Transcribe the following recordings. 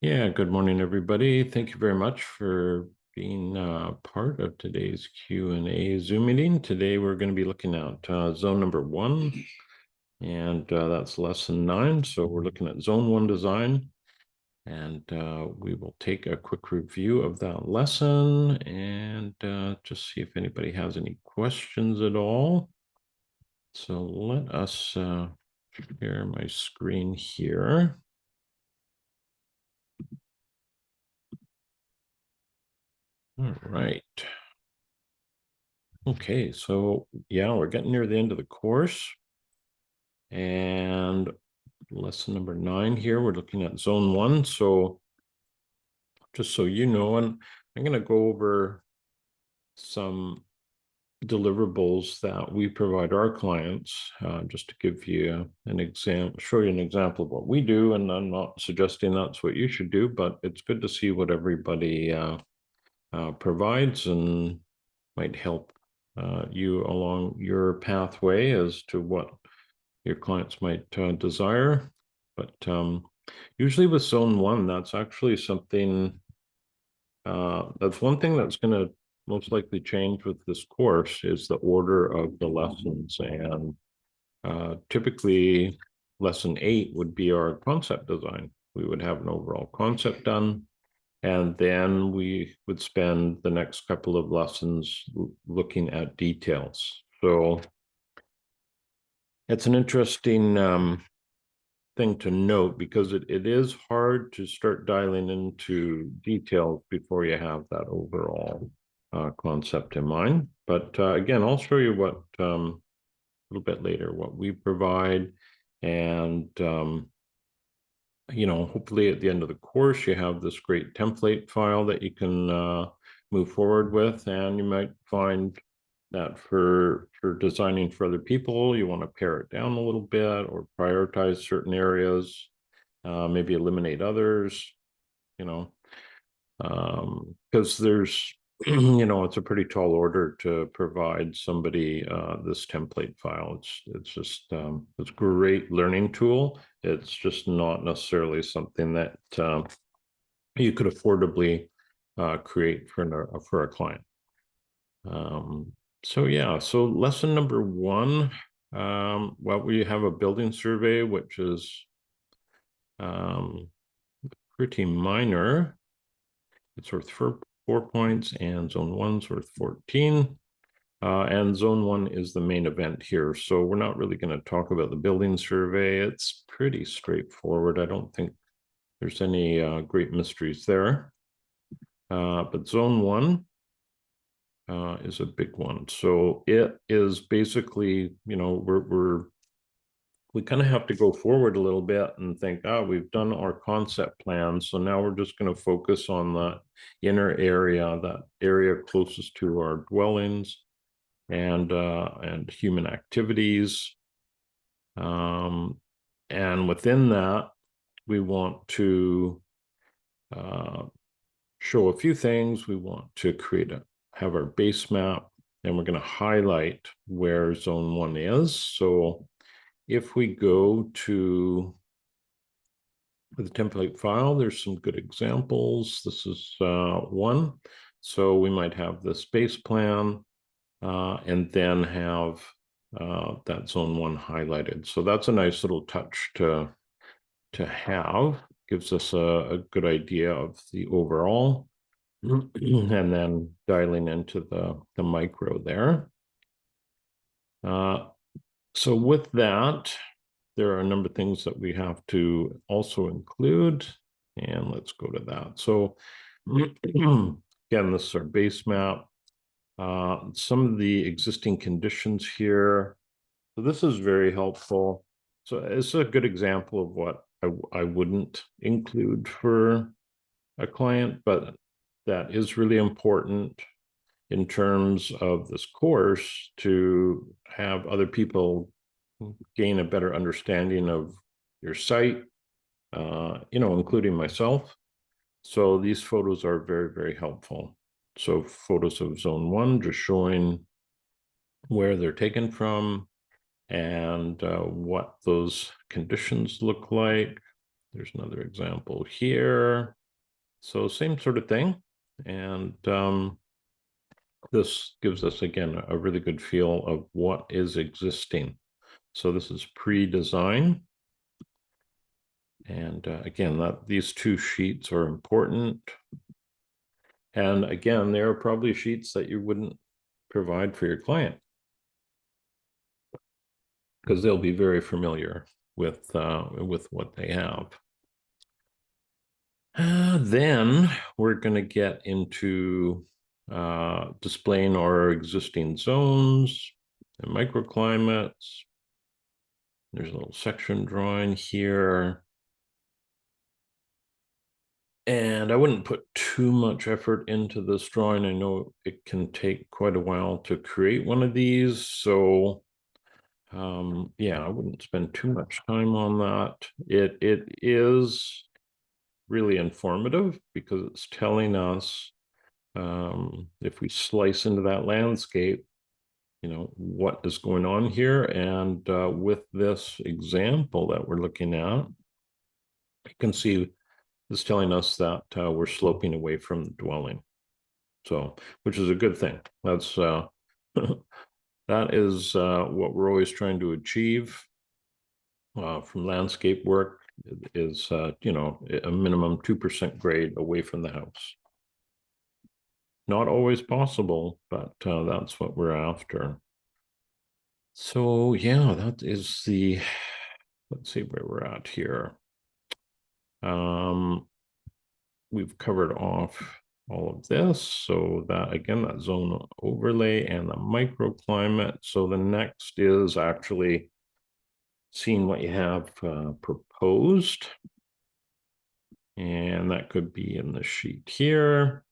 Yeah, good morning, everybody. Thank you very much for being part of today's Q&A Zoom meeting. Today, we're going to be looking at zone number 1, and that's lesson 9. So we're looking at zone 1 design, and we will take a quick review of that lesson and just see if anybody has any questions at all. So let us share my screen here. All right. Okay, so yeah, we're getting near the end of the course. And lesson number 9 here, we're looking at zone 1. So just so you know, and I'm going to go over some deliverables that we provide our clients, just to give you an example, show you an example of what we do. And I'm not suggesting that's what you should do, but it's good to see what everybody provides and might help you along your pathway as to what your clients might desire. But usually with zone 1, that's actually something, that's one thing that's going to most likely change with this course is the order of the lessons. And typically lesson 8 would be our concept design. We would have an overall concept done. And then we would spend the next couple of lessons looking at details. So it's an interesting thing to note because it is hard to start dialing into details before you have that overall concept in mind. But again, I'll show you what a little bit later, what we provide. And hopefully at the end of the course, you have this great template file that you can move forward with. And you might find that for designing for other people, you want to pare it down a little bit or prioritize certain areas, maybe eliminate others, because there's, it's a pretty tall order to provide somebody this template file. It's just it's a great learning tool. It's just not necessarily something that you could affordably create for a client. So yeah, so lesson number 1, well, we have a building survey, which is pretty minor. It's worth 4 points, and zone 1's worth 14. And zone 1 is the main event here. So we're not really going to talk about the building survey. It's pretty straightforward. I don't think there's any great mysteries there. But zone 1 is a big one. So it is basically, we kind of have to go forward a little bit and think, we've done our concept plan. So now we're just going to focus on the inner area, that area closest to our dwellings and human activities. And within that, we want to show a few things. We want to have our base map, and we're going to highlight where zone 1 is. So if we go to the template file, there's some good examples. This is one. So we might have the space plan and then have that zone 1 highlighted. So that's a nice little touch to have. Gives us a good idea of the overall. And then dialing into the micro there. So with that, there are a number of things that we have to also include, and let's go to that. So again, this is our base map. Some of the existing conditions here. So this is very helpful. So it's a good example of what I wouldn't include for a client, but that is really important in terms of this course to have other people gain a better understanding of your site, including myself. So these photos are very, very helpful. So photos of zone 1, just showing where they're taken from and what those conditions look like. There's another example here. So same sort of thing. And this gives us, again, a really good feel of what is existing. So this is pre-design. And again, these two sheets are important. And again, there are probably sheets that you wouldn't provide for your client because they'll be very familiar with what they have. Then we're going to get into displaying our existing zones and microclimates. There's a little section drawing here. And I wouldn't put too much effort into this drawing. I know it can take quite a while to create one of these. So yeah, I wouldn't spend too much time on that. It is really informative because it's telling us if we slice into that landscape, you know, what is going on here. And with this example that we're looking at, you can see it's telling us that we're sloping away from the dwelling. So, which is a good thing. That's that is what we're always trying to achieve from landscape work is, you know, a minimum 2% grade away from the house. Not always possible, but that's what we're after. So yeah, that is the, let's see where we're at here. We've covered off all of this. So that, again, that zone overlay and the microclimate. So the next is actually seeing what you have proposed. And that could be in the sheet here.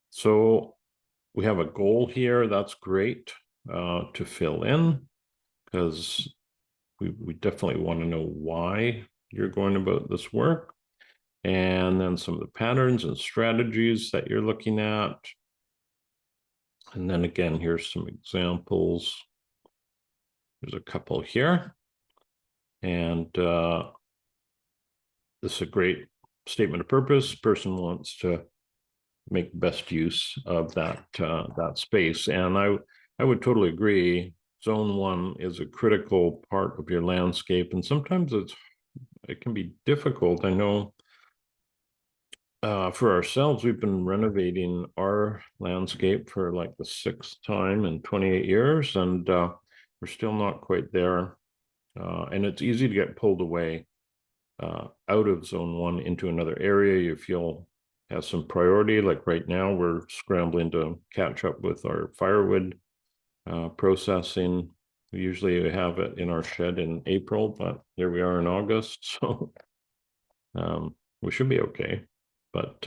So we have a goal here. That's great to fill in because we definitely want to know why you're going about this work. And then some of the patterns and strategies that you're looking at. And then again, here's some examples. There's a couple here. And this is a great statement of purpose. Person wants to make best use of that that space. And I would totally agree. Zone 1 is a critical part of your landscape. And sometimes it can be difficult. I know for ourselves, we've been renovating our landscape for like the 6th time in 28 years, and we're still not quite there. And it's easy to get pulled away out of zone 1 into another area you feel has some priority. Like right now, we're scrambling to catch up with our firewood processing. We usually have it in our shed in April, but here we are in August, so we should be okay. But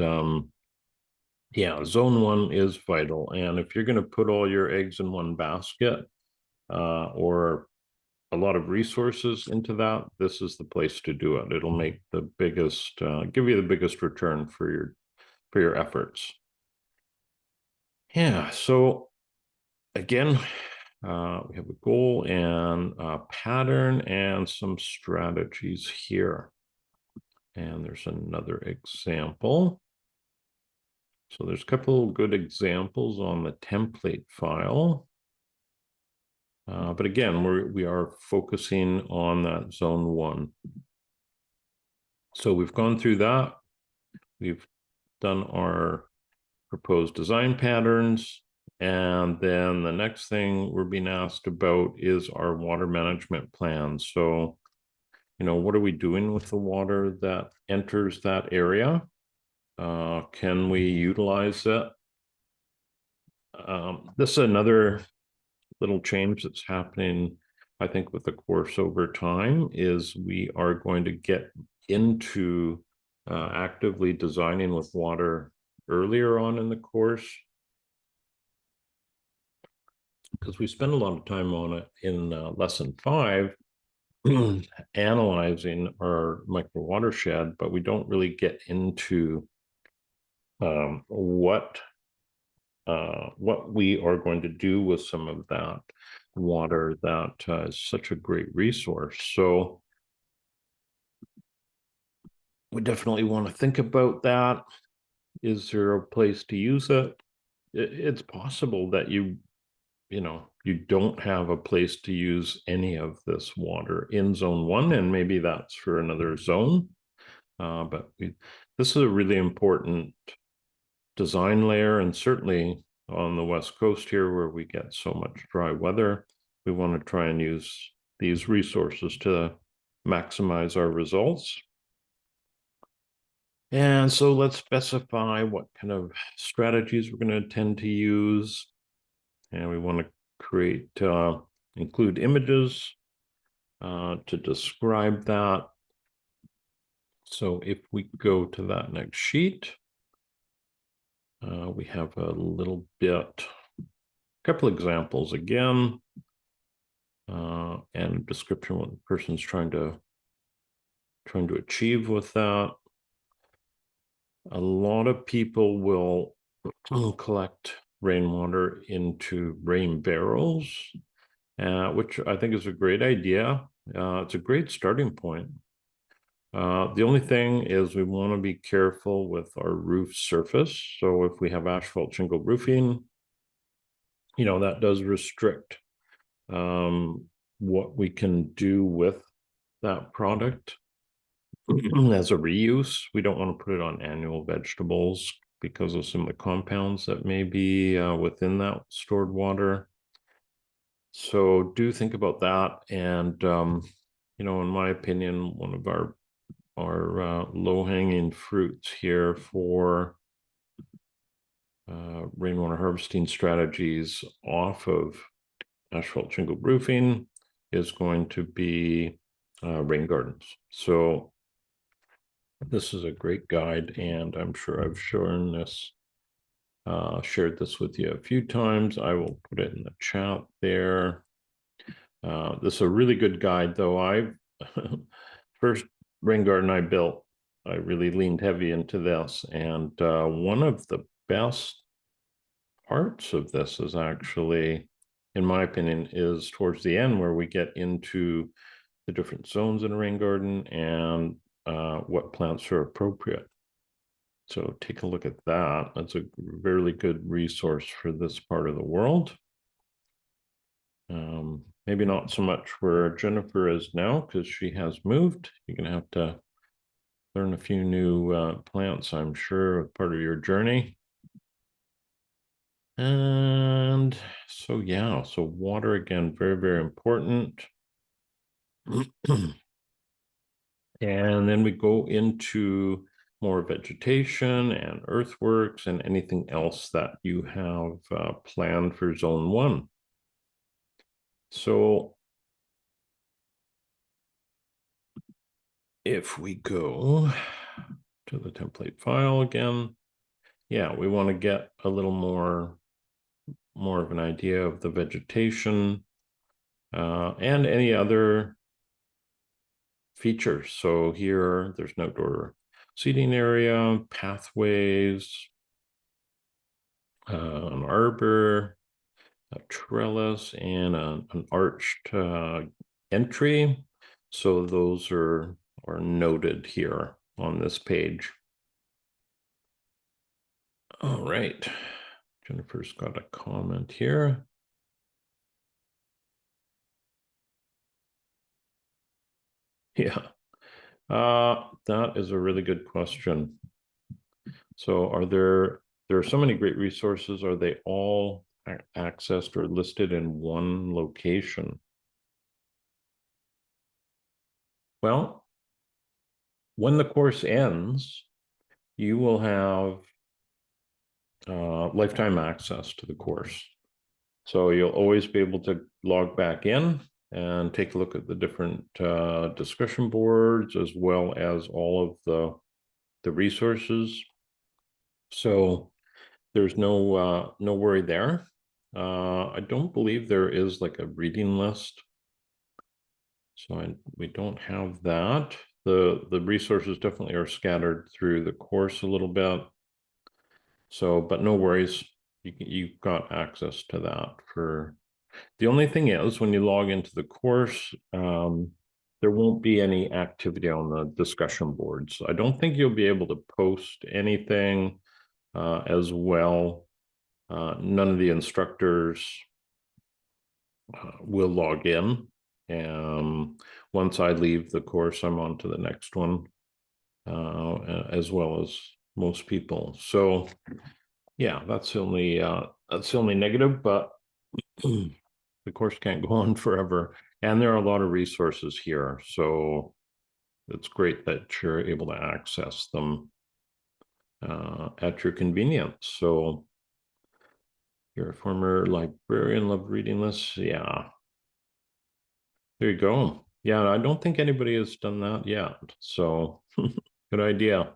yeah, zone 1 is vital. And if you're going to put all your eggs in one basket or a lot of resources into that, this is the place to do it. It'll make the biggest, give you the biggest return for your efforts. Yeah, so again, we have a goal and a pattern and some strategies here. And there's another example. So there's a couple good examples on the template file. But again, we are focusing on that zone 1. So we've gone through that. We've done our proposed design patterns. And then the next thing we're being asked about is our water management plan. So, you know, what are we doing with the water that enters that area? Can we utilize it? This is another little change that's happening, I think, with the course over time, is we are going to get into actively designing with water earlier on in the course, because we spend a lot of time on it in lesson 5, analyzing our micro watershed, but we don't really get into what we are going to do with some of that water that is such a great resource. So we definitely want to think about that. Is there a place to use it? It's possible that you don't have a place to use any of this water in zone 1, and maybe that's for another zone. But this is a really important design layer, and certainly on the West Coast here, where we get so much dry weather, we want to try and use these resources to maximize our results. And so let's specify what kind of strategies we're going to tend to use. And we want to create, include images to describe that. So if we go to that next sheet, we have a little bit, a couple examples again, and a description what the person's trying to achieve with that. A lot of people will collect rainwater into rain barrels, which I think is a great idea. It's a great starting point. The only thing is we want to be careful with our roof surface. So if we have asphalt shingle roofing, that does restrict what we can do with that product as a reuse. We don't want to put it on annual vegetables because of some of the compounds that may be within that stored water. So do think about that. And, in my opinion, one of our low-hanging fruits here for rainwater harvesting strategies off of asphalt shingle roofing is going to be rain gardens. So this is a great guide, and I'm sure I've shared this with you a few times. I will put it in the chat there. This is a really good guide, though. First rain garden I built, I really leaned heavy into this, and one of the best parts of this is actually, in my opinion, is towards the end, where we get into the different zones in a rain garden and what plants are appropriate. So take a look at that. That's a really good resource for this part of the world. Maybe not so much where Jennifer is now, because she has moved. You're going to have to learn a few new plants, I'm sure, part of your journey. And so, yeah, so water, again, very, very important. And then we go into more vegetation and earthworks and anything else that you have planned for zone 1. So if we go to the template file again, yeah, we want to get a little more of an idea of the vegetation and any other features. So here, there's an outdoor seating area, pathways, an arbor, a trellis, and an arched entry. So those are noted here on this page. All right. Jennifer's got a comment here. Yeah, that is a really good question. So there are so many great resources. Are they all accessed or listed in one location? Well, when the course ends, you will have lifetime access to the course. So you'll always be able to log back in and take a look at the different discussion boards, as well as all of the resources. So there's no worry there. I don't believe there is like a reading list. So we don't have that. The resources definitely are scattered through the course a little bit. So, but no worries, you've got access to that. For the only thing is, when you log into the course, there won't be any activity on the discussion boards. I don't think you'll be able to post anything as well. None of the instructors will log in. Once I leave the course, I'm on to the next one, as well as most people. So yeah, that's the only negative, but the course can't go on forever. And there are a lot of resources here. So it's great that you're able to access them at your convenience. So you're a former librarian, love reading lists. Yeah. There you go. Yeah, I don't think anybody has done that yet. So good idea.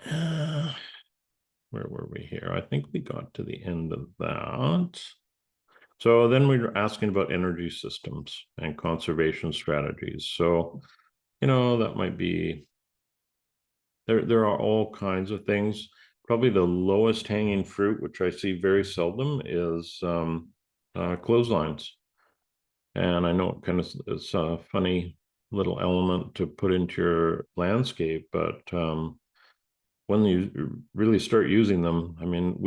Where were we here? I think we got to the end of that. So then we were asking about energy systems and conservation strategies. So, that might be, there are all kinds of things. Probably the lowest hanging fruit, which I see very seldom, is clotheslines. And I know it kind of is a funny little element to put into your landscape, but when you really start using them, I mean,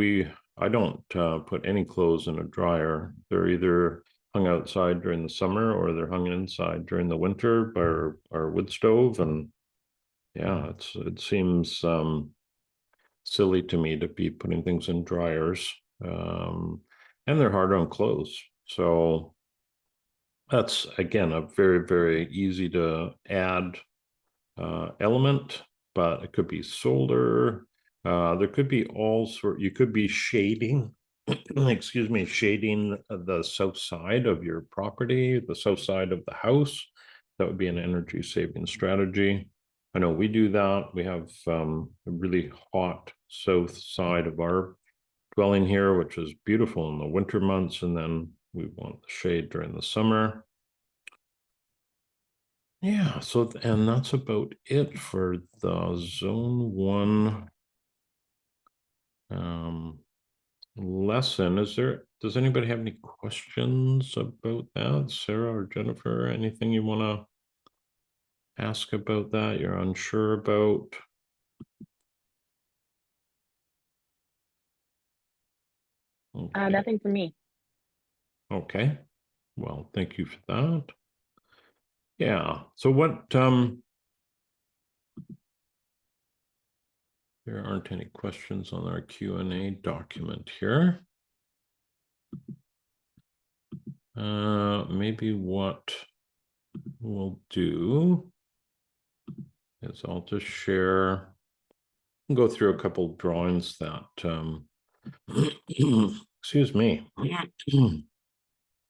I don't put any clothes in a dryer. They're either hung outside during the summer or they're hung inside during the winter by our wood stove. And yeah, it seems silly to me to be putting things in dryers. And they're hard on clothes. So that's, again, a very, very easy to add element, but it could be solder. There could be you could be shading, excuse me, shading the south side of your property, the south side of the house. That would be an energy saving strategy. I know we do that. We have a really hot south side of our dwelling here, which is beautiful in the winter months. And then we want the shade during the summer. Yeah, so and that's about it for the zone 1 lesson. Does anybody have any questions about that? Sarah or Jennifer, anything you want to ask about that you're unsure about? Okay. Nothing for me. Okay. Well, thank you for that. Yeah. So what there aren't any questions on our Q&A document here. Maybe what we'll do is I'll just share and go through a couple of drawings that excuse me. We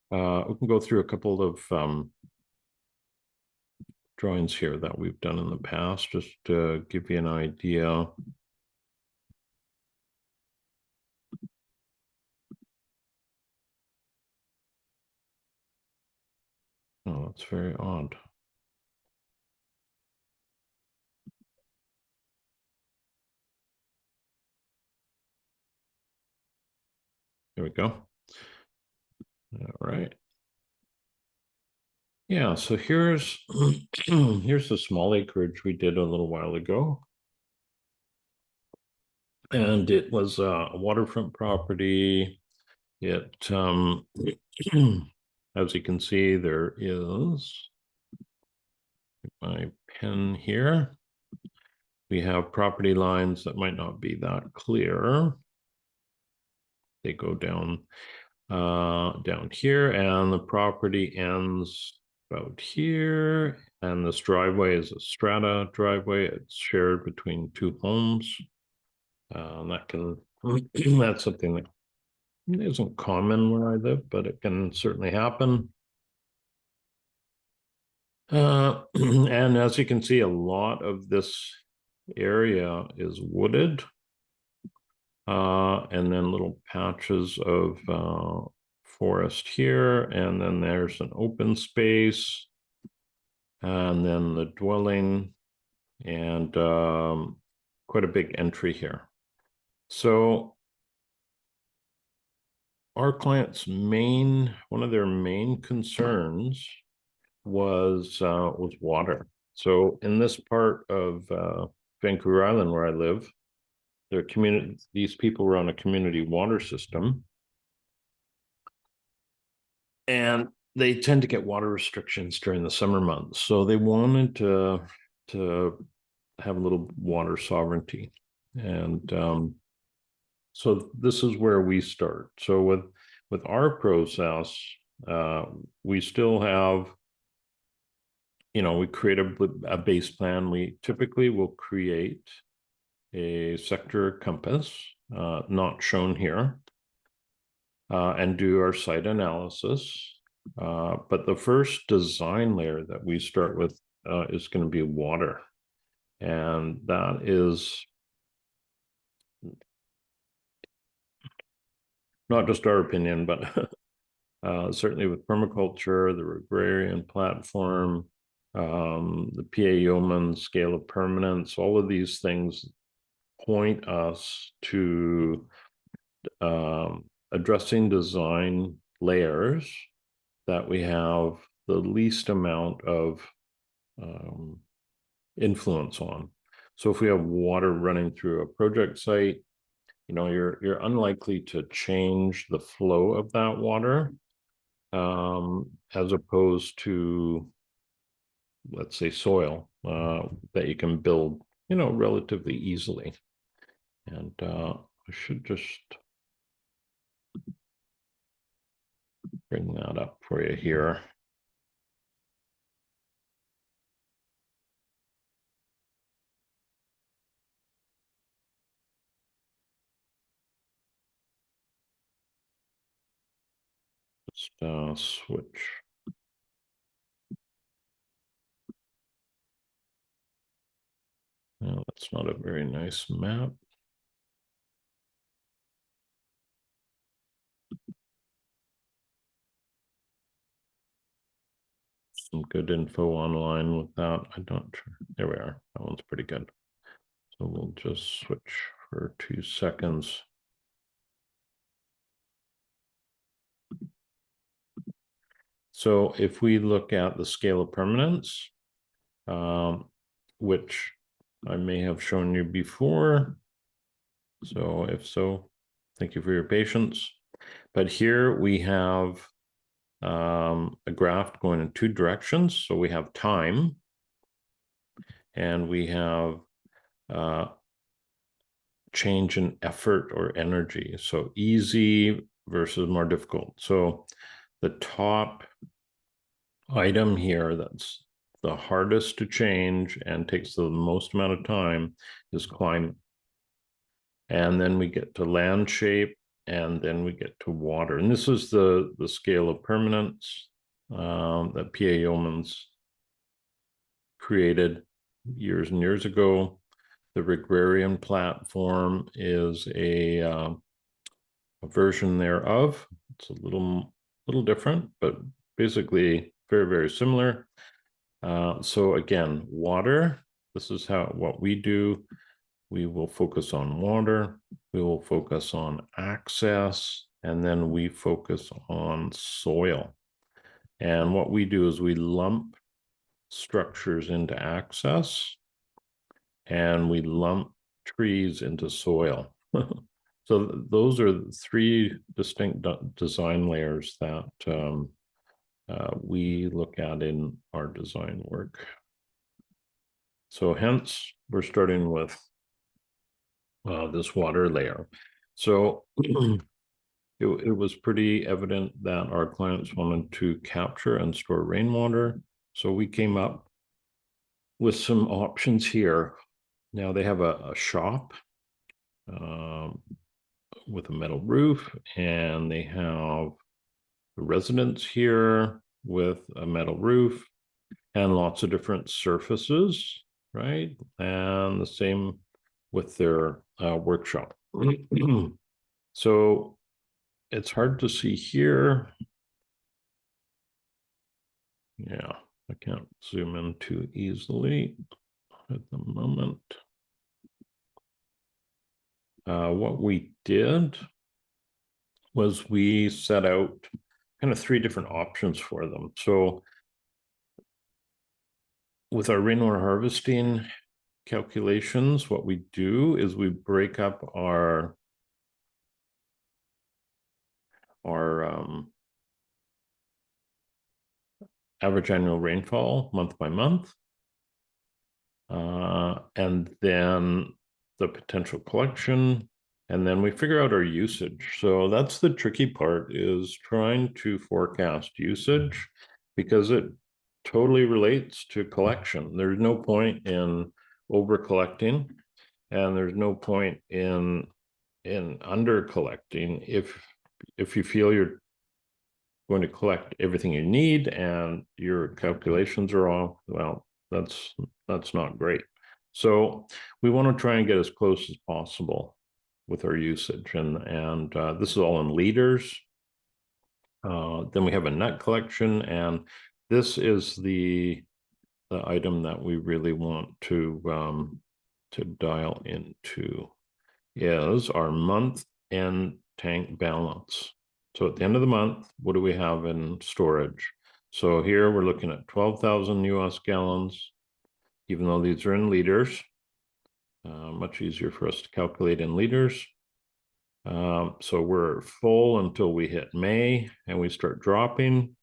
can go through a couple of drawings here that we've done in the past, just to give you an idea. Oh, that's very odd. There we go. All right. Yeah, so here's here's the small acreage we did a little while ago. And it was a waterfront property. It as you can see, there is my pen here. We have property lines that might not be that clear. They go down here, and the property ends about here. And this driveway is a strata driveway. It's shared between 2 homes. That's something that isn't common where I live, but it can certainly happen. And as you can see, a lot of this area is wooded. And then little patches of forest here, and then there's an open space, and then the dwelling, and quite a big entry here. So our client's one of their main concerns was water. So in this part of Vancouver Island where I live, these people were on a community water system, and they tend to get water restrictions during the summer months. So they wanted to have a little water sovereignty. And so this is where we start. So with our process, we still have, we create a base plan. We typically will create a sector compass, not shown here, and do our site analysis. But the first design layer that we start with is going to be water. And that is not just our opinion, but certainly with permaculture, the agrarian platform, the PA Yeoman scale of permanence, all of these things point us to addressing design layers that we have the least amount of influence on. So if we have water running through a project site, you're unlikely to change the flow of that water, as opposed to, let's say, soil that you can build, relatively easily. And I should just bring that up for you here. Just switch. Well, that's not a very nice map. Some good info online with that. There we are. That one's pretty good. So we'll just switch for 2 seconds. So if we look at the scale of permanence, which I may have shown you before. So if so, thank you for your patience. But here we have a graph going in 2 directions. So we have time, and we have change in effort or energy. So easy versus more difficult. So the top item here that's the hardest to change and takes the most amount of time is climate. And then we get to land shape, and then we get to water. And this is the scale of permanence that PA Yeoman's created years and years ago. The agrarian platform is a version thereof. It's a little different, but basically very, very similar. So again, water, this is what we do. We will focus on water, we will focus on access, and then we focus on soil. And what we do is we lump structures into access, and we lump trees into soil. So those are the 3 distinct design layers that we look at in our design work. So hence, we're starting with this water layer. So it was pretty evident that our clients wanted to capture and store rainwater. So we came up with some options here. Now they have a shop with a metal roof, and they have a residence here with a metal roof and lots of different surfaces, right? And the same with their workshop. So it's hard to see here. Yeah, I can't zoom in too easily at the moment. What we did was we set out kind of 3 different options for them. So with our rainwater harvesting calculations, what we do is we break up our average annual rainfall month by month, and then the potential collection, and then we figure out our usage. So that's the tricky part, is trying to forecast usage, because it totally relates to collection. There's no point in over collecting, and there's no point in under collecting if you feel you're going to collect everything you need and your calculations are off. Well, that's not great. So we want to try and get as close as possible with our usage, and this is all in liters. Then we have a net collection, and this is the item that we really want to dial into, is our month end tank balance. So at the end of the month, what do we have in storage? So here we're looking at 12,000 US gallons, even though these are in liters. Much easier for us to calculate in liters. So we're full until we hit May and we start dropping.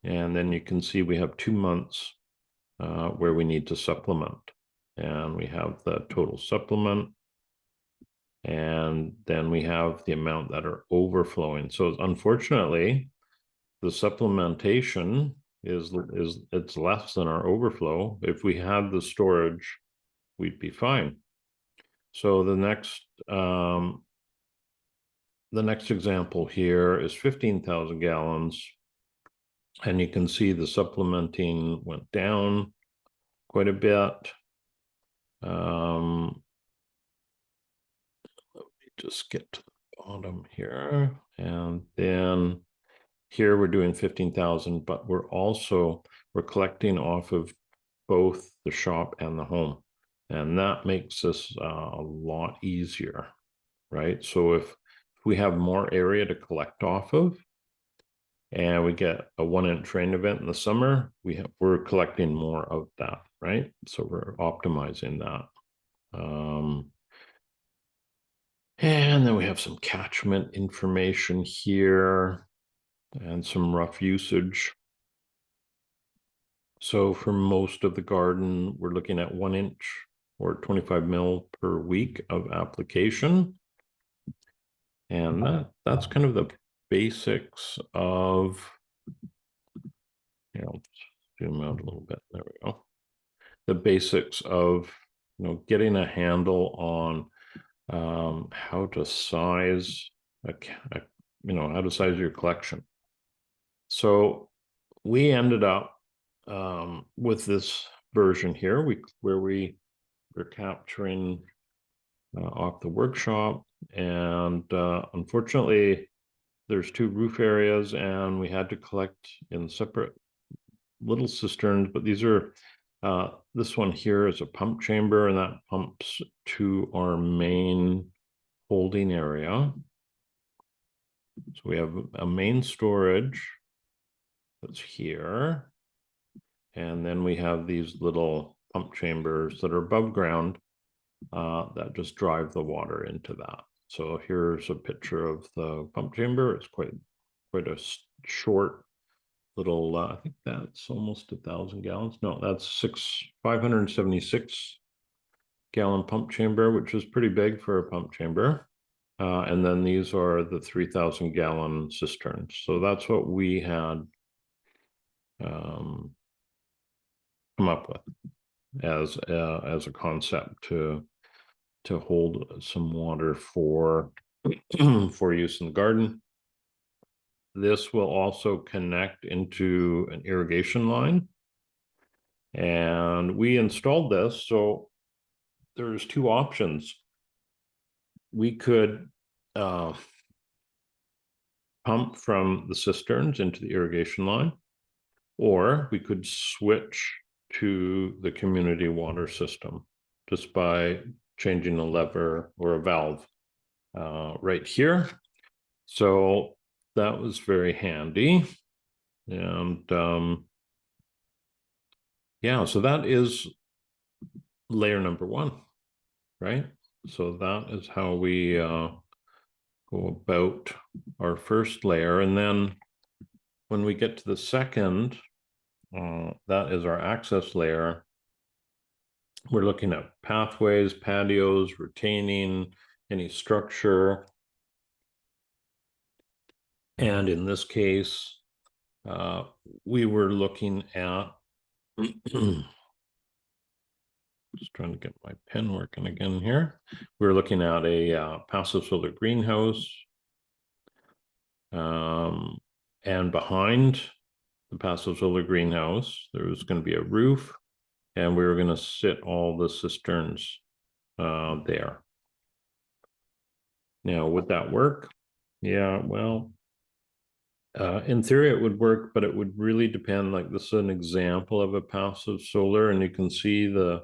And then you can see we have 2 months where we need to supplement. And we have the total supplement. And then we have the amount that are overflowing. So unfortunately, the supplementation is it's less than our overflow. If we had the storage, we'd be fine. So the next example here is 15,000 gallons. And you can see the supplementing went down quite a bit. Just get to the bottom here, and then here we're doing 15,000, but we're collecting off of both the shop and the home, and that makes this a lot easier, right? So if we have more area to collect off of, and we get a 1-inch rain event in the summer, we're collecting more of that, right? So we're optimizing that. And then we have some catchment information here and some rough usage. So for most of the garden, we're looking at 1 inch or 25 mil per week of application. And that's kind of the basics of, zoom out a little bit. There we go. The basics of, getting a handle on how to size how to size your collection. So we ended up with this version here, where we were capturing off the workshop, and unfortunately there's 2 roof areas and we had to collect in separate little cisterns, but these are this one here is a pump chamber, and that pumps to our main holding area. So we have a main storage that's here, and then we have these little pump chambers that are above ground that just drive the water into that. So here's a picture of the pump chamber. It's quite a short little, I think that's almost 1,000 gallons. No, that's 576 gallon pump chamber, which is pretty big for a pump chamber. And then these are the 3,000 gallon cisterns. So that's what we had come up with as a concept to hold some water for for use in the garden. This will also connect into an irrigation line, and we installed this. So there's 2 options. We could pump from the cisterns into the irrigation line, or we could switch to the community water system just by changing a lever or a valve right here. So that was very handy. And Yeah, so that is layer number one, right? So that is how we go about our first layer. And then when we get to the second, that is our access layer. We're looking at pathways, patios, retaining, any structure. And in this case, we were looking at, just trying to get my pen working again here. We're looking at a passive solar greenhouse. And behind the passive solar greenhouse, there was going to be a roof, and we were going to sit all the cisterns there. Now, would that work? Yeah, well, in theory it would work, but it would really depend. Like, this is an example of a passive solar, and you can see the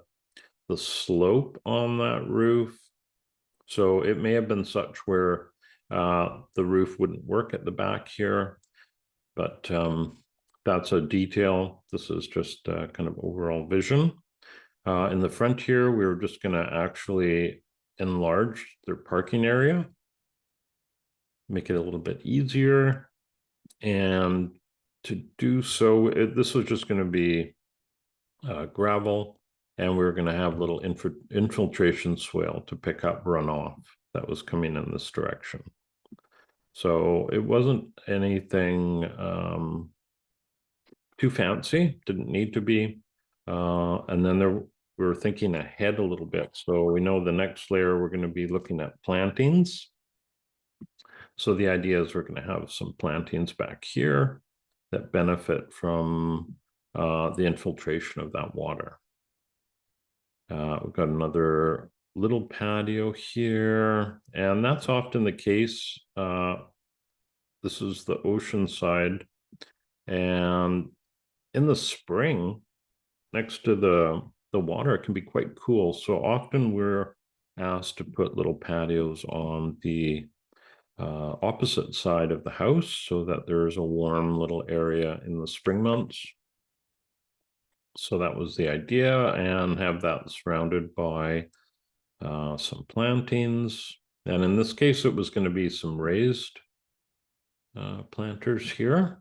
slope on that roof. So it may have been such where the roof wouldn't work at the back here, but that's a detail. This is just kind of overall vision. In the front here, we were just going to actually enlarge their parking area, make it a little bit easier. And to do so, this was just going to be gravel, and we were going to have little infiltration swale to pick up runoff that was coming in this direction. So it wasn't anything too fancy, didn't need to be. And then we were thinking ahead a little bit. So we know the next layer we're going to be looking at plantings. So the idea is we're going to have some plantings back here that benefit from the infiltration of that water. We've got another little patio here, and that's often the case. This is the ocean side, and in the spring, next to the water, it can be quite cool. So often we're asked to put little patios on the opposite side of the house so that there's a warm little area in the spring months. So that was the idea, and have that surrounded by some plantings. And in this case, it was going to be some raised planters here.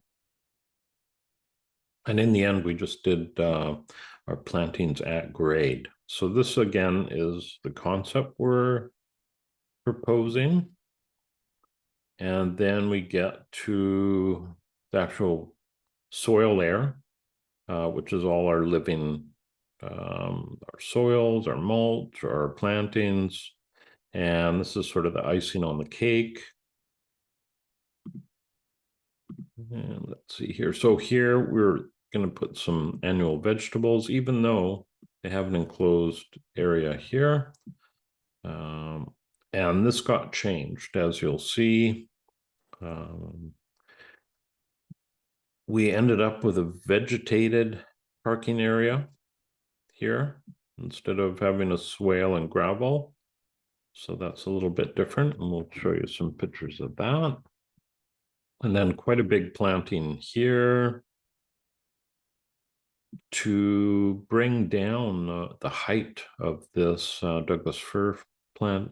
And in the end, we just did our plantings at grade. So this again is the concept we're proposing. And then we get to the actual soil layer, which is all our living, our soils, our mulch, our plantings. And this is sort of the icing on the cake. And let's see here. So here we're going to put some annual vegetables, even though they have an enclosed area here. And this got changed, as you'll see. We ended up with a vegetated parking area here instead of having a swale and gravel. So that's a little bit different, and we'll show you some pictures of that. And then quite a big planting here to bring down the height of this Douglas fir plant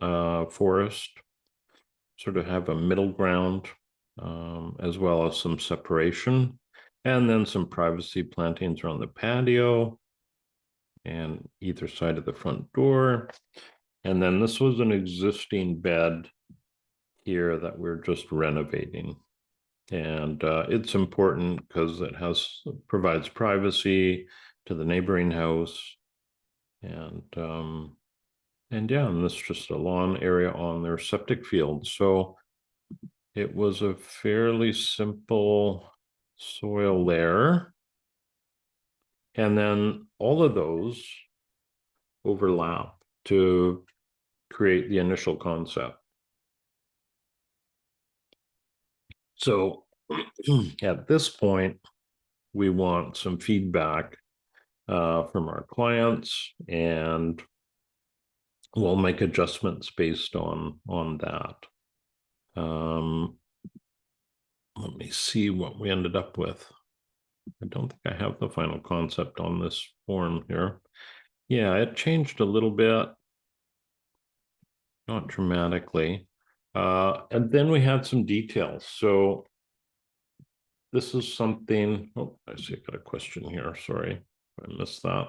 forest, sort of have a middle ground, as well as some separation, and then some privacy plantings around the patio and either side of the front door. And then this was an existing bed here that we're just renovating. And it's important because it provides privacy to the neighboring house. And yeah, and this is just a lawn area on their septic field. So it was a fairly simple soil layer. And then all of those overlap to create the initial concept. So at this point, we want some feedback from our clients, and we'll make adjustments based on that. Let me see what we ended up with. I don't think I have the final concept on this form here. Yeah, it changed a little bit, not dramatically. And then we had some details. So this is something, oh, I see I got a question here. Sorry, I missed that.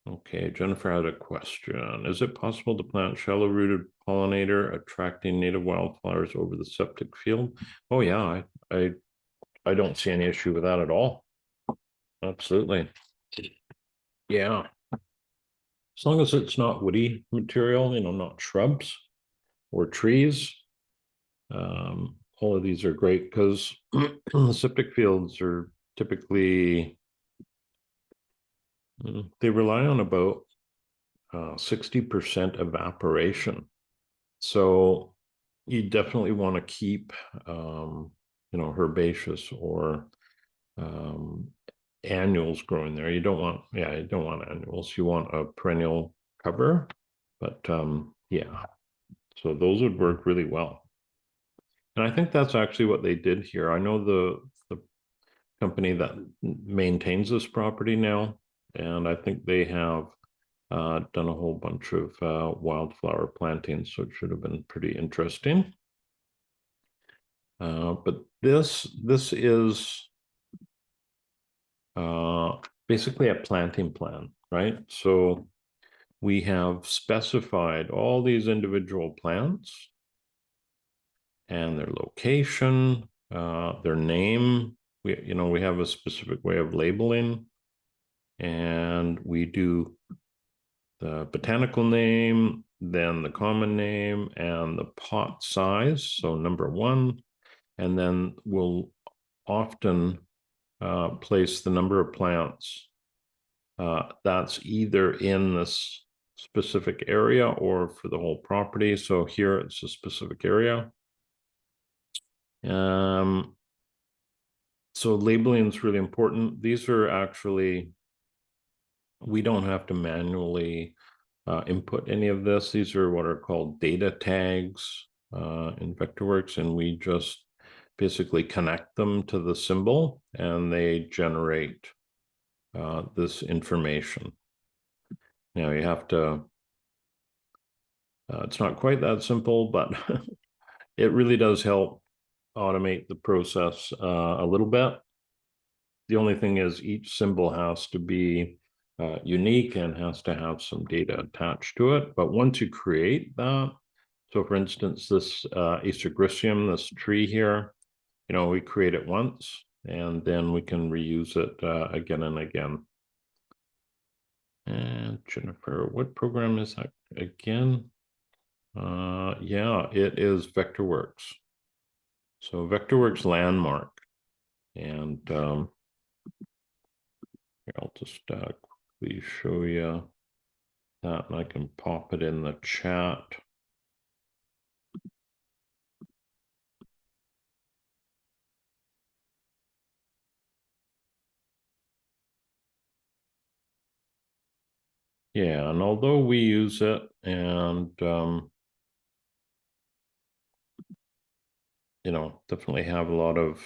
Okay, Jennifer had a question. Is it possible to plant shallow-rooted pollinator attracting native wildflowers over the septic field? Oh yeah, I don't see any issue with that at all. Absolutely. Yeah. As long as it's not woody material, not shrubs or trees. All of these are great because the septic fields are typically, they rely on about 60% evaporation. So you definitely want to keep, herbaceous or annuals growing there. You don't want annuals. You want a perennial cover, but yeah, so those would work really well. And I think that's actually what they did here. I know the company that maintains this property now, and I think they have done a whole bunch of wildflower plantings, so it should have been pretty interesting. But this is basically a planting plan, right? So we have specified all these individual plants and their location, their name. We have a specific way of labeling, and we do the botanical name, then the common name, and the pot size. So number one, and then we'll often place the number of plants that's either in this specific area or for the whole property. So here it's a specific area. So labeling is really important. These are actually, we don't have to manually input any of this. These are what are called data tags in Vectorworks, and we just basically connect them to the symbol and they generate this information. Now you have to, it's not quite that simple, but it really does help automate the process a little bit. The only thing is each symbol has to be unique and has to have some data attached to it. But once you create that, so for instance, this Acergricium, this tree here, we create it once and then we can reuse it again and again. And Jennifer, what program is that again? Yeah, it is Vectorworks. So Vectorworks Landmark. And I'll just quickly show you that, and I can pop it in the chat. Yeah, and although we use it and definitely have a lot of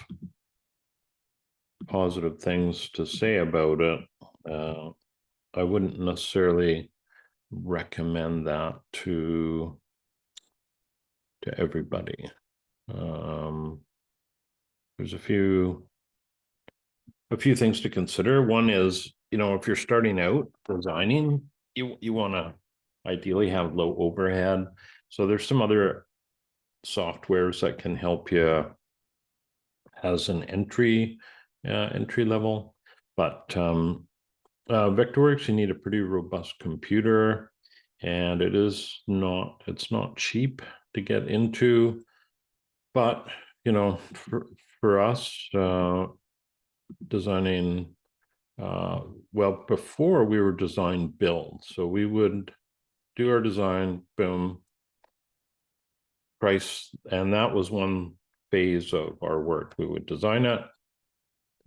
positive things to say about it, I wouldn't necessarily recommend that to everybody. There's a few things to consider. One is, if you're starting out designing, you want to ideally have low overhead. So there's some other softwares that can help you as an entry level, but Vectorworks, you need a pretty robust computer, and it's not cheap to get into, but for us designing, well, before we were design build, so we would do our design, boom, price, and that was one phase of our work. We would design it,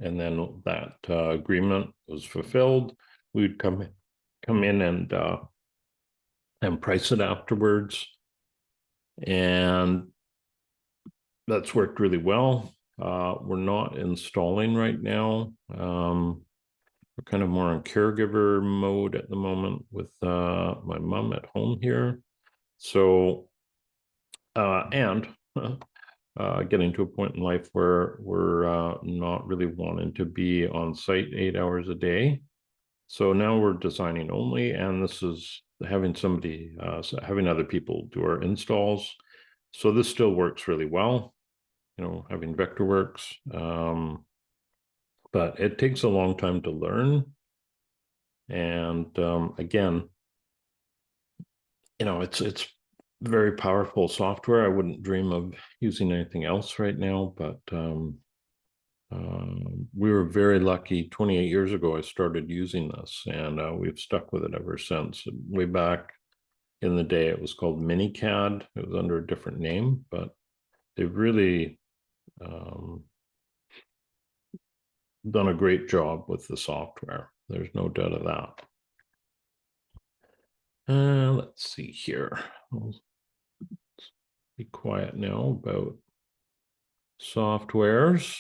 and then that agreement was fulfilled. We'd come in and price it afterwards, and that's worked really well. we're not installing right now. We're kind of more on caregiver mode at the moment with my mom at home here. So, and getting to a point in life where we're not really wanting to be on site 8 hours a day. So now we're designing only, and this is having somebody, having other people do our installs. So this still works really well, you know, having Vectorworks. But it takes a long time to learn. And again, you know, it's very powerful software. I wouldn't dream of using anything else right now, but we were very lucky. 28 years ago, I started using this, and we've stuck with it ever since. Way back in the day, it was called MiniCAD. It was under a different name, but they've really done a great job with the software. There's no doubt of that. Let's see here. I'll be quiet now about softwares.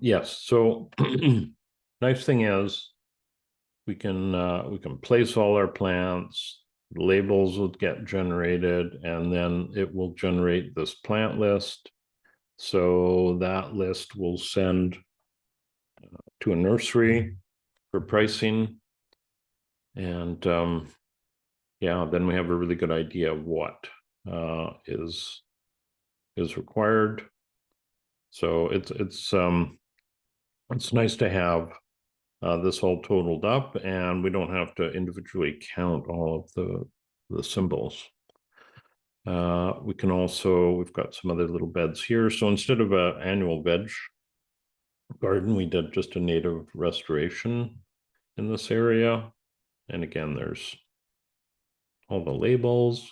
Yes, so nice thing is we can place all our plants, labels will get generated, and then it will generate this plant list. So that list will send to a nursery for pricing. And yeah, then we have a really good idea of what is required. So it's nice to have this all totaled up, and we don't have to individually count all of the symbols. We can also, we've got some other little beds here. So instead of an annual veg garden, we did just a native restoration in this area. And again, there's all the labels.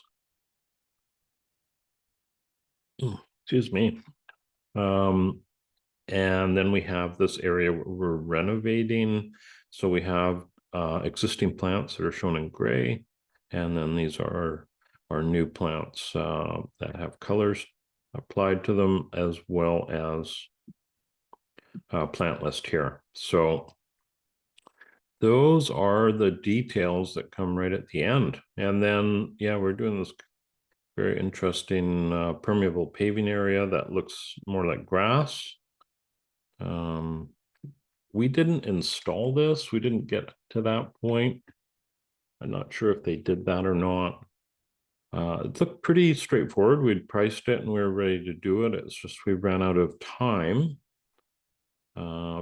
Excuse me. And then we have this area where we're renovating. So we have existing plants that are shown in gray. And then these are our new plants that have colors applied to them, as well as plant list here. So those are the details that come right at the end. And then, yeah, we're doing this very interesting permeable paving area that looks more like grass. We didn't install this. We didn't get to that point. I'm not sure if they did that or not. It looked pretty straightforward. We'd priced it and we were ready to do it. It's just we ran out of time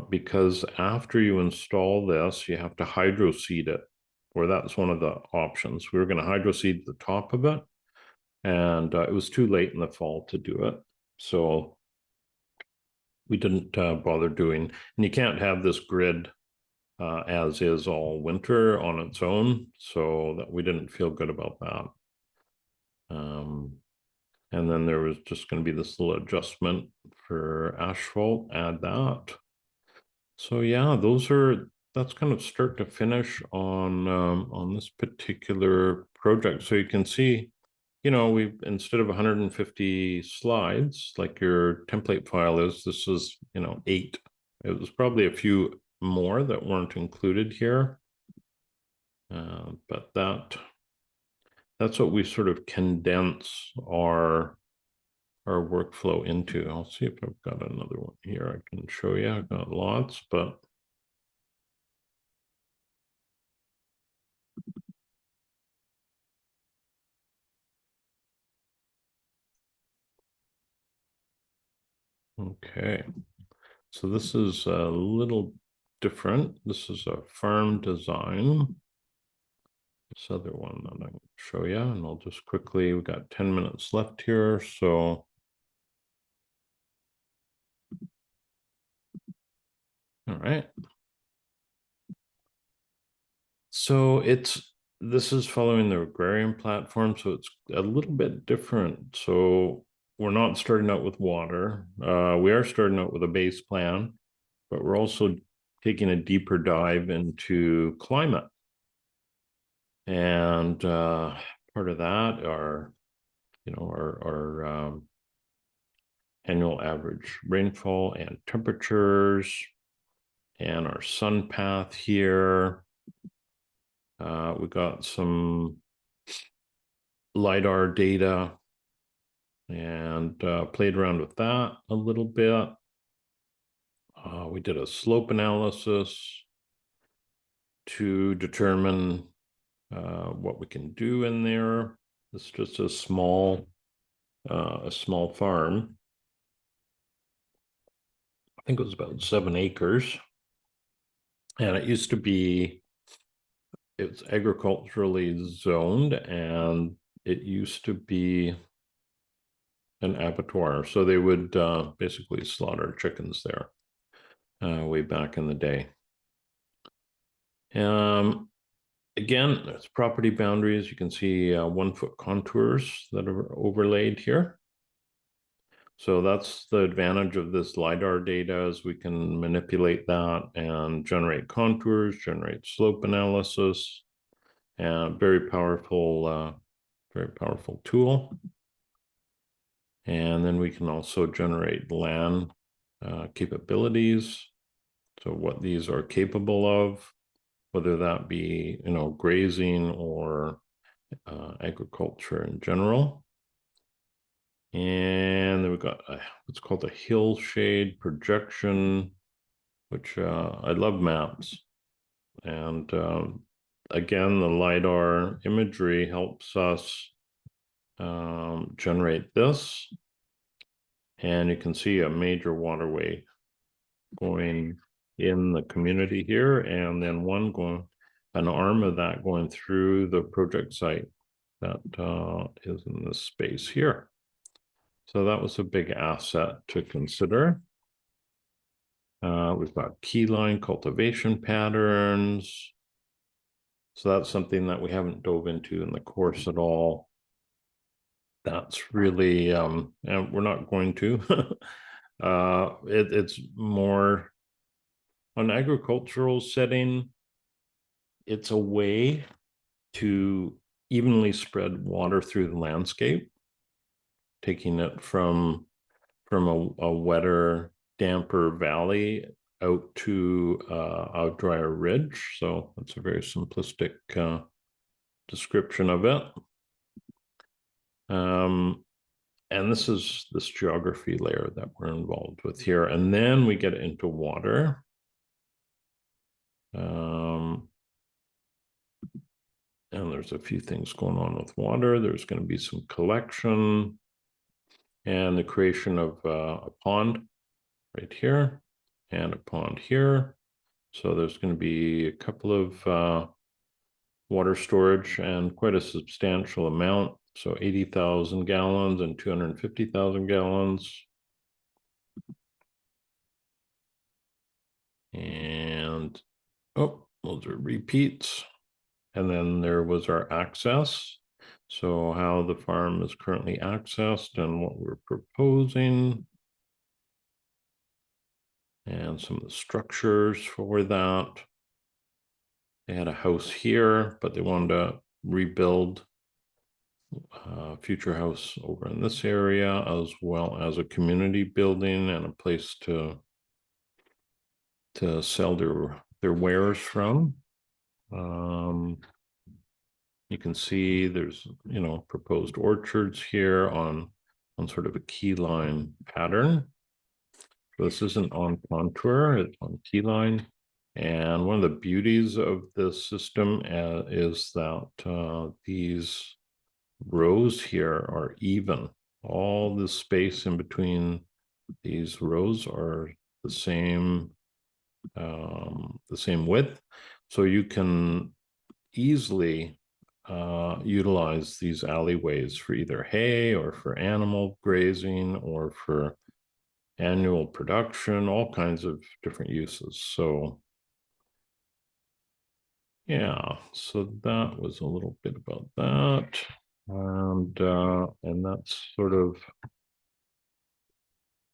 because after you install this, you have to hydro seed it, or that's one of the options. We were going to hydro seed the top of it, and it was too late in the fall to do it. So we didn't bother doing, and you can't have this grid as is all winter on its own, so that we didn't feel good about that. And then there was just going to be this little adjustment for asphalt, add that. So yeah, that's kind of start to finish on this particular project. So you can see, you know, we've, instead of 150 slides like your template file is, this is, you know, 8. It was probably a few more that weren't included here, but that's what we sort of condense our workflow into. I'll see if I've got another one here I can show you. I've got lots, but okay. So this is a little different. This is a farm design. This other one that I'm going to show you, and I'll just quickly, we've got 10 minutes left here. So, all right. So this is following the agrarian platform, so it's a little bit different. So we're not starting out with water. We are starting out with a base plan, but we're also taking a deeper dive into climate. And part of that are, you know, our annual average rainfall and temperatures, and our sun path here. We got some LiDAR data and played around with that a little bit. We did a slope analysis to determine what we can do in there. It's just a small farm. I think it was about 7 acres. And it used to be, it's agriculturally zoned, and it used to be an abattoir. So they would basically slaughter chickens there way back in the day. Again, there's property boundaries. You can see 1-foot contours that are overlaid here. So that's the advantage of this LiDAR data, is we can manipulate that and generate contours, generate slope analysis, and very powerful tool. And then we can also generate land capabilities. So what these are capable of, whether that be, grazing or agriculture in general. And then we've got what's called a hill shade projection, which I love maps. And again, the LiDAR imagery helps us generate this. And you can see a major waterway going in the community here, and then an arm of that going through the project site that is in this space here. So that was a big asset to consider. We've got keyline cultivation patterns. So that's something that we haven't dove into in the course at all. That's really, and we're not going to. It's more an agricultural setting. It's a way to evenly spread water through the landscape, taking it from a wetter, damper valley out to a drier ridge. So that's a very simplistic description of it. And this is this geography layer that we're involved with here. And then we get into water. And there's a few things going on with water. There's going to be some collection and the creation of a pond right here and a pond here. So there's going to be a couple of water storage, and quite a substantial amount. So 80,000 gallons and 250,000 gallons. And, oh, those are repeats. And then there was our access. So how the farm is currently accessed and what we're proposing. And some of the structures for that. They had a house here, but they wanted to rebuild a future house over in this area, as well as a community building and a place to sell their wares from. You can see there's, proposed orchards here on sort of a key line pattern. So this isn't on contour, it's on key line. And one of the beauties of this system is that these rows here are even. All the space in between these rows are the same width. So you can easily utilize these alleyways for either hay or for animal grazing or for annual production, all kinds of different uses. So yeah, so that was a little bit about that. And that's sort of a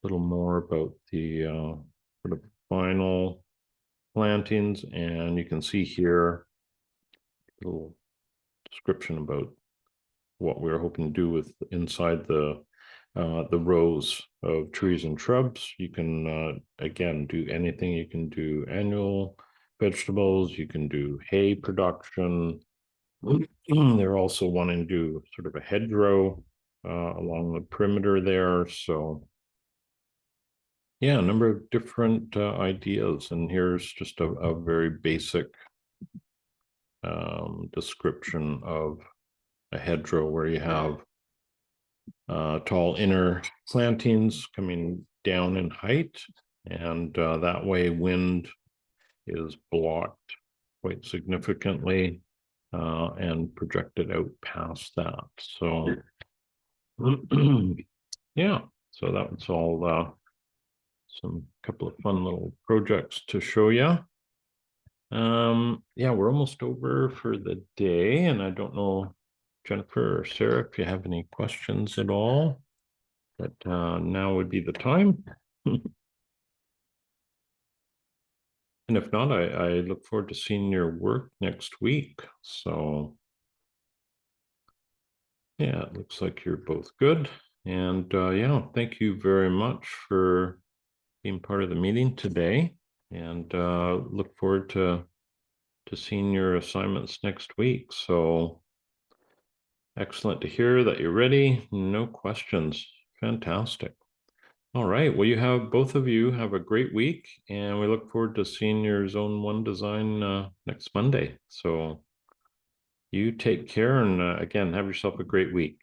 little more about the sort of final plantings. And you can see here a little description about what we were hoping to do with inside the the rows of trees and shrubs. You can, again, do anything. You can do annual vegetables, you can do hay production. They're also wanting to do sort of a hedgerow along the perimeter there. So yeah, a number of different ideas. And here's just a very basic description of a hedgerow where you have tall inner plantings coming down in height. And that way wind is blocked quite significantly and projected out past that. So yeah, so that was all some couple of fun little projects to show you. Yeah, we're almost over for the day, and I don't know, Jennifer or Sarah, if you have any questions at all, but now would be the time. And if not, I look forward to seeing your work next week. So yeah, it looks like you're both good. And yeah, thank you very much for being part of the meeting today. And look forward to seeing your assignments next week. So excellent to hear that you're ready. No questions. Fantastic. All right. Well, both of you have a great week, and we look forward to seeing your Zone 1 design next Monday. So you take care, and again, have yourself a great week.